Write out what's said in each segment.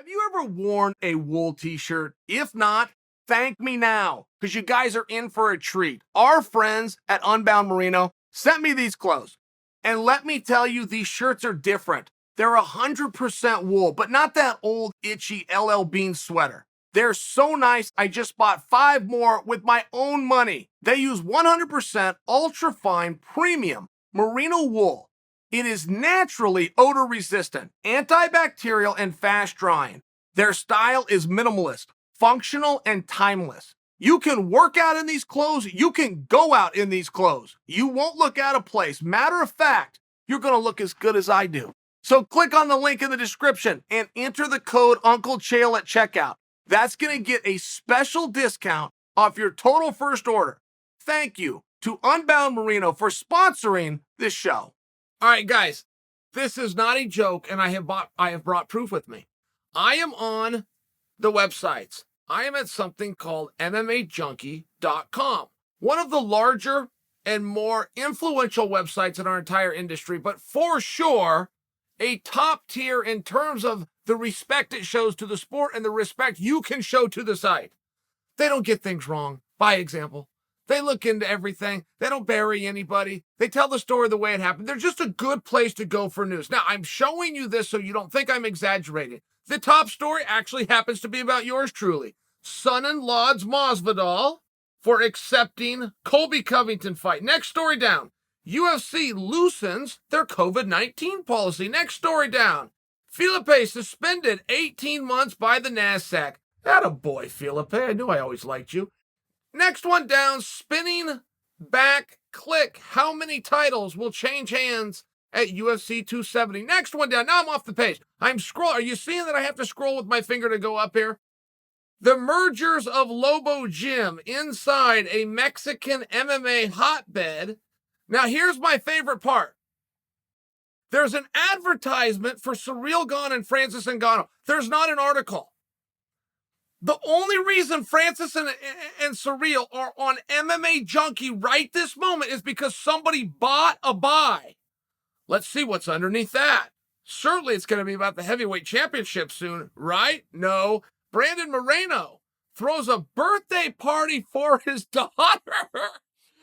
Have you ever worn a wool t-shirt? If not, thank me now, because you guys are in for a treat. Our friends at Unbound Merino sent me these clothes. And let me tell you, these shirts are different. They're 100% wool, but not that old, itchy LL Bean sweater. They're so nice, I just bought 5 more with my own money. They use 100% ultra-fine premium merino wool. It is naturally odor resistant, antibacterial, and fast drying. Their style is minimalist, functional, and timeless. You can work out in these clothes. You can go out in these clothes. You won't look out of place. Matter of fact, you're going to look as good as I do. So click on the link in the description and enter the code Uncle Chael at checkout. That's going to get a special discount off your total first order. Thank you to Unbound Merino for sponsoring this show. All right, guys, this is not a joke, and I have brought proof with me. I am on the websites. I am at something called MMAJunkie.com, one of the larger and more influential websites in our entire industry, but for sure a top tier in terms of the respect it shows to the sport and the respect you can show to the site. They don't get things wrong, by example. They look into everything. They don't bury anybody. They tell the story the way it happened. They're just a good place to go for news. Now, I'm showing you this so you don't think I'm exaggerating. The top story actually happens to be about yours truly. Sonnen lauds Masvidal for accepting Colby Covington fight. Next story down. UFC loosens their COVID-19 policy. Next story down. Felipe suspended 18 months by the NASDAQ. Attaboy, Felipe. I knew I always liked you. Next one down, spinning back click. How many titles will change hands at UFC 270? Next one down. Now I'm off the page. I'm scrolling. Are you seeing that I have to scroll with my finger to go up here? The mergers of Lobo Gym inside a Mexican MMA hotbed. Now here's my favorite part. There's an advertisement for Ciryl Gane and Francis Ngannou. There's not an article. The only reason Francis and Ciryl are on MMA Junkie right this moment is because somebody bought a buy. Let's see what's underneath that. Certainly it's going to be about the Heavyweight Championship soon, right? No. Brandon Moreno throws a birthday party for his daughter.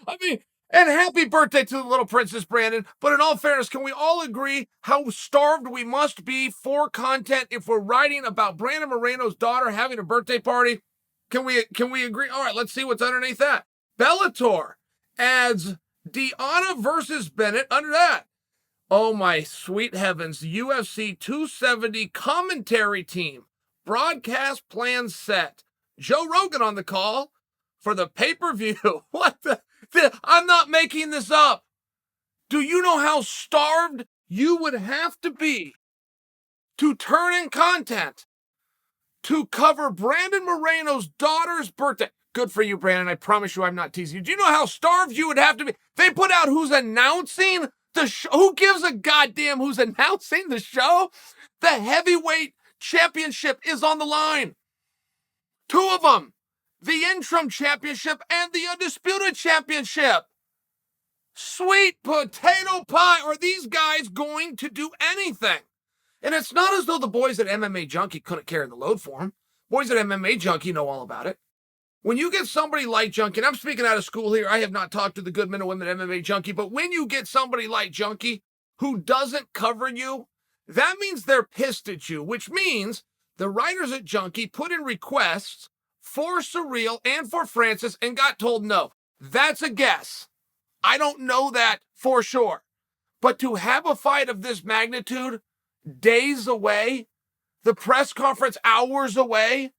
I mean, and happy birthday to the little princess, Brandon. But in all fairness, can we all agree how starved we must be for content if we're writing about Brandon Moreno's daughter having a birthday party? Can we agree? All right, let's see what's underneath that. Bellator adds Deanna versus Bennett under that. Oh, my sweet heavens. UFC 270 commentary team. Broadcast plans set. Joe Rogan on the call for the pay-per-view. What the? I'm not making this up. Do you know how starved you would have to be to turn in content to cover Brandon Moreno's daughter's birthday? Good for you, Brandon. I promise you I'm not teasing you. Do you know how starved you would have to be? They put out who's announcing the show. Who gives a goddamn who's announcing the show? The Heavyweight Championship is on the line. 2 of them. The interim championship and the undisputed championship. Sweet potato pie. Are these guys going to do anything? And it's not as though the boys at MMA Junkie couldn't carry the load for them. Boys at MMA Junkie know all about it. When you get somebody like Junkie, and I'm speaking out of school here, I have not talked to the good men and women at MMA Junkie, but when you get somebody like Junkie who doesn't cover you, that means they're pissed at you, which means the writers at Junkie put in requests for Ciryl and for Francis and got told no. That's a guess. I don't know that for sure. But to have a fight of this magnitude days away, the press conference hours away,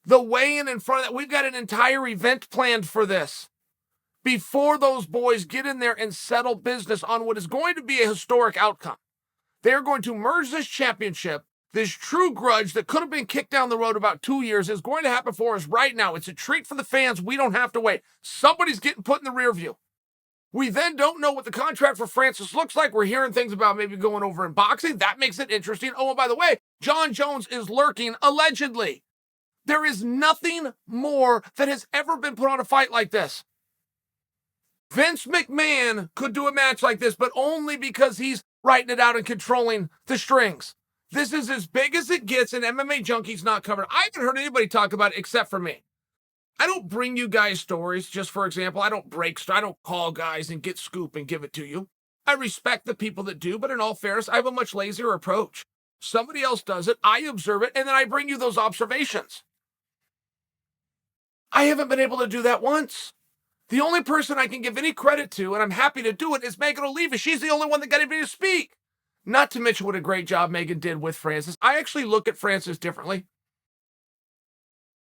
the weigh-in in front of that, we've got an entire event planned for this. Before those boys get in there and settle business on what is going to be a historic outcome. They're going to merge this championship. This true grudge that could have been kicked down the road about 2 years is going to happen for us right now. It's a treat for the fans. We don't have to wait. Somebody's getting put in the rear view. We then don't know what the contract for Francis looks like. We're hearing things about maybe going over in boxing. That makes it interesting. Oh, and by the way, Jon Jones is lurking, allegedly. There is nothing more that has ever been put on a fight like this. Vince McMahon could do a match like this, but only because he's writing it out and controlling the strings. This is as big as it gets, and MMA Junkies not covered. I haven't heard anybody talk about it except for me. I don't bring you guys stories, just for example. I don't call guys and get scoop and give it to you. I respect the people that do, but in all fairness, I have a much lazier approach. Somebody else does it, I observe it, and then I bring you those observations. I haven't been able to do that once. The only person I can give any credit to, and I'm happy to do it, is Megan Oliva. She's the only one that got anybody to speak. Not to mention what a great job Megan did with Francis. I actually look at Francis differently.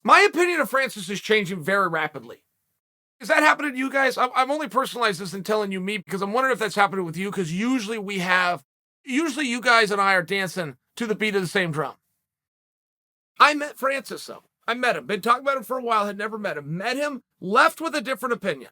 My opinion of Francis is changing very rapidly. Is that happening to you guys? I'm only personalizing this and telling you me because I'm wondering if that's happening with you, because usually you guys and I are dancing to the beat of the same drum. I met Francis, though. I met him. Been talking about him for a while, had never met him. Met him, left with a different opinion.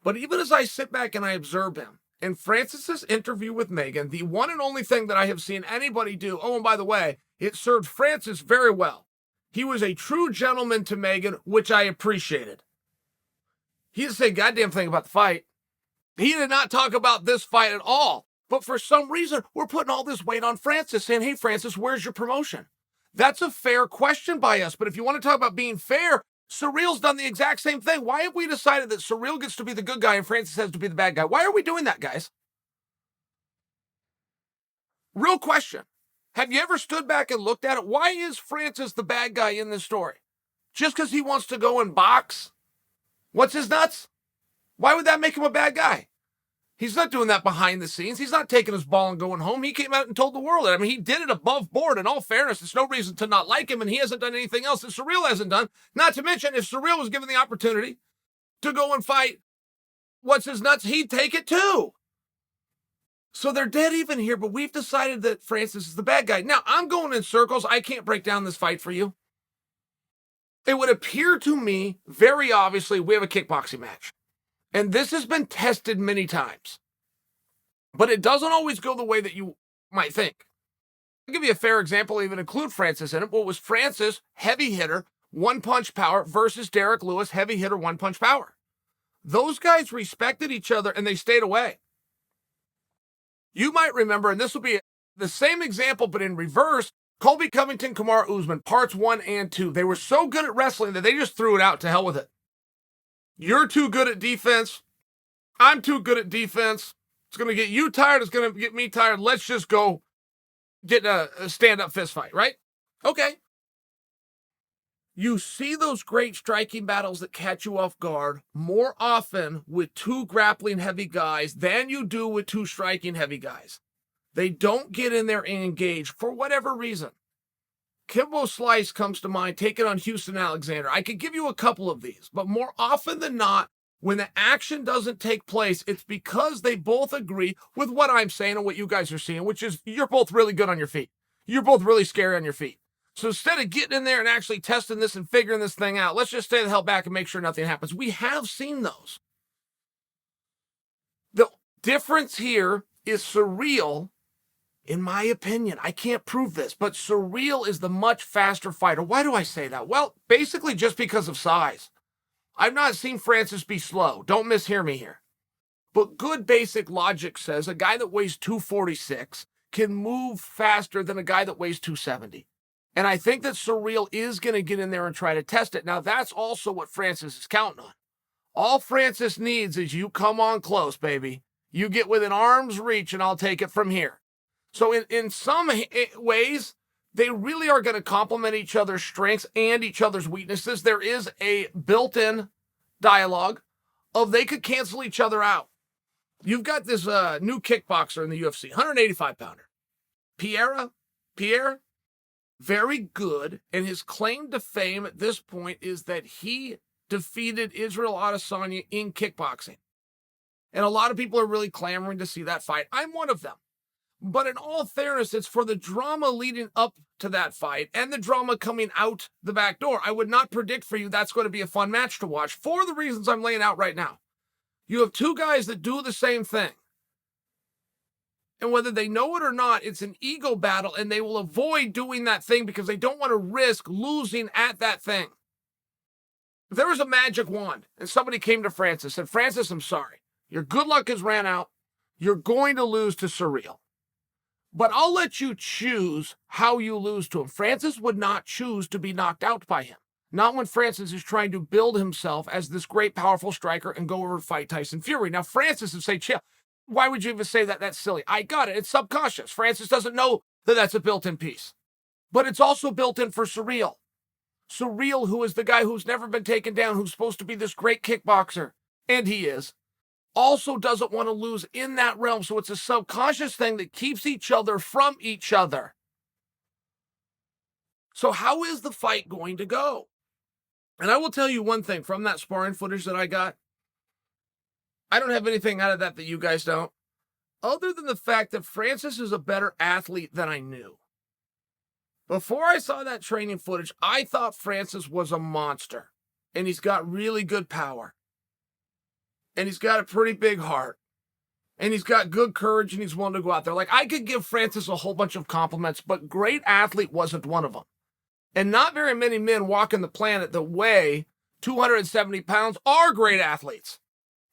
But even as I sit back and I observe him, in Francis's interview with Megan, the one and only thing that I have seen anybody do, oh, and by the way, it served Francis very well. He was a true gentleman to Megan, which I appreciated. He didn't say a goddamn thing about the fight. He did not talk about this fight at all. But for some reason, we're putting all this weight on Francis, saying, hey, Francis, where's your promotion? That's a fair question by us. But if you want to talk about being fair, Ciryl's done the exact same thing. Why have we decided that Ciryl gets to be the good guy and Francis has to be the bad guy? Why are we doing that, guys? Real question. Have you ever stood back and looked at it? Why is Francis the bad guy in this story? Just because he wants to go and box? What's his nuts? Why would that make him a bad guy? He's not doing that behind the scenes. He's not taking his ball and going home. He came out and told the world it. I mean, he did it above board. In all fairness, there's no reason to not like him, and he hasn't done anything else that Ciryl hasn't done. Not to mention, if Ciryl was given the opportunity to go and fight what's his nuts, he'd take it too. So they're dead even here, but we've decided that Francis is the bad guy. Now, I'm going in circles. I can't break down this fight for you. It would appear to me, very obviously, we have a kickboxing match. And this has been tested many times. But it doesn't always go the way that you might think. I'll give you a fair example, even include Francis in it. What was Francis, heavy hitter, one-punch power, versus Derek Lewis, heavy hitter, one-punch power. Those guys respected each other, and they stayed away. You might remember, and this will be the same example, but in reverse, Colby Covington, Kamaru Usman, parts 1 and 2. They were so good at wrestling that they just threw it out, to hell with it. You're too good at defense. I'm too good at defense. It's going to get you tired. It's going to get me tired. Let's just go get a stand-up fist fight, right? Okay. You see those great striking battles that catch you off guard more often with two grappling heavy guys than you do with two striking heavy guys. They don't get in there and engage for whatever reason. Kimbo Slice comes to mind, taking on Houston Alexander. I could give you a couple of these, but more often than not, when the action doesn't take place, it's because they both agree with what I'm saying and what you guys are seeing, which is you're both really good on your feet. You're both really scary on your feet. So instead of getting in there and actually testing this and figuring this thing out, let's just stay the hell back and make sure nothing happens. We have seen those. The difference here is Ciryl. In my opinion, I can't prove this, but Ciryl is the much faster fighter. Why do I say that? Well, basically just because of size. I've not seen Francis be slow. Don't mishear me here. But good basic logic says a guy that weighs 246 can move faster than a guy that weighs 270. And I think that Ciryl is going to get in there and try to test it. Now, that's also what Francis is counting on. All Francis needs is you come on close, baby. You get within arm's reach, and I'll take it from here. So in some ways, they really are going to complement each other's strengths and each other's weaknesses. There is a built-in dialogue of they could cancel each other out. You've got this new kickboxer in the UFC, 185-pounder. Pierre, very good, and his claim to fame at this point is that he defeated Israel Adesanya in kickboxing. And a lot of people are really clamoring to see that fight. I'm one of them. But in all fairness, it's for the drama leading up to that fight and the drama coming out the back door. I would not predict for you that's going to be a fun match to watch for the reasons I'm laying out right now. You have two guys that do the same thing. And whether they know it or not, it's an ego battle, and they will avoid doing that thing because they don't want to risk losing at that thing. If there was a magic wand and somebody came to Francis and said, Francis, I'm sorry. Your good luck has ran out. You're going to lose to Ciryl. But I'll let you choose how you lose to him. Francis would not choose to be knocked out by him. Not when Francis is trying to build himself as this great, powerful striker and go over and fight Tyson Fury. Now, Francis would say, Chael, why would you even say that? That's silly. I got it. It's subconscious. Francis doesn't know that that's a built-in piece. But it's also built in for Ciryl. Ciryl, who is the guy who's never been taken down, who's supposed to be this great kickboxer, and he is, also doesn't want to lose in that realm. So it's a subconscious thing that keeps each other from each other. So how is the fight going to go? And I will tell you one thing from that sparring footage that I got. I don't have anything out of that you guys don't, other than the fact that Francis is a better athlete than I knew. Before I saw that training footage, I thought Francis was a monster. And he's got really good power. And he's got a pretty big heart. And he's got good courage, and he's willing to go out there. Like, I could give Francis a whole bunch of compliments, but great athlete wasn't one of them. And not very many men walking the planet that weigh 270 pounds are great athletes.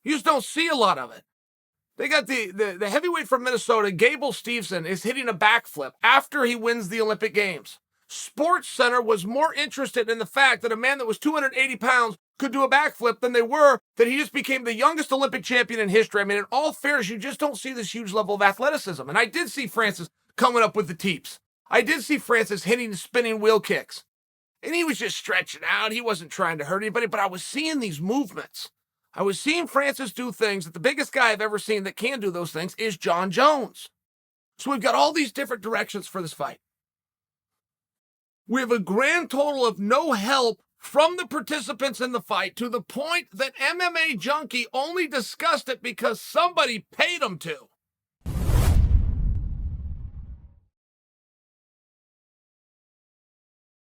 You just don't see a lot of it. They got the heavyweight from Minnesota, Gable Steveson, is hitting a backflip after he wins the Olympic Games. Sports Center was more interested in the fact that a man that was 280 pounds could do a backflip than they were that he just became the youngest Olympic champion in history. I mean, in all fairness, you just don't see this huge level of athleticism. And I did see Francis coming up with the teeps. I did see Francis hitting spinning wheel kicks. And he was just stretching out. He wasn't trying to hurt anybody, but I was seeing these movements. I was seeing Francis do things that the biggest guy I've ever seen that can do those things is Jon Jones. So we've got all these different directions for this fight. We have a grand total of no help from the participants in the fight, to the point that MMA Junkie only discussed it because somebody paid them to.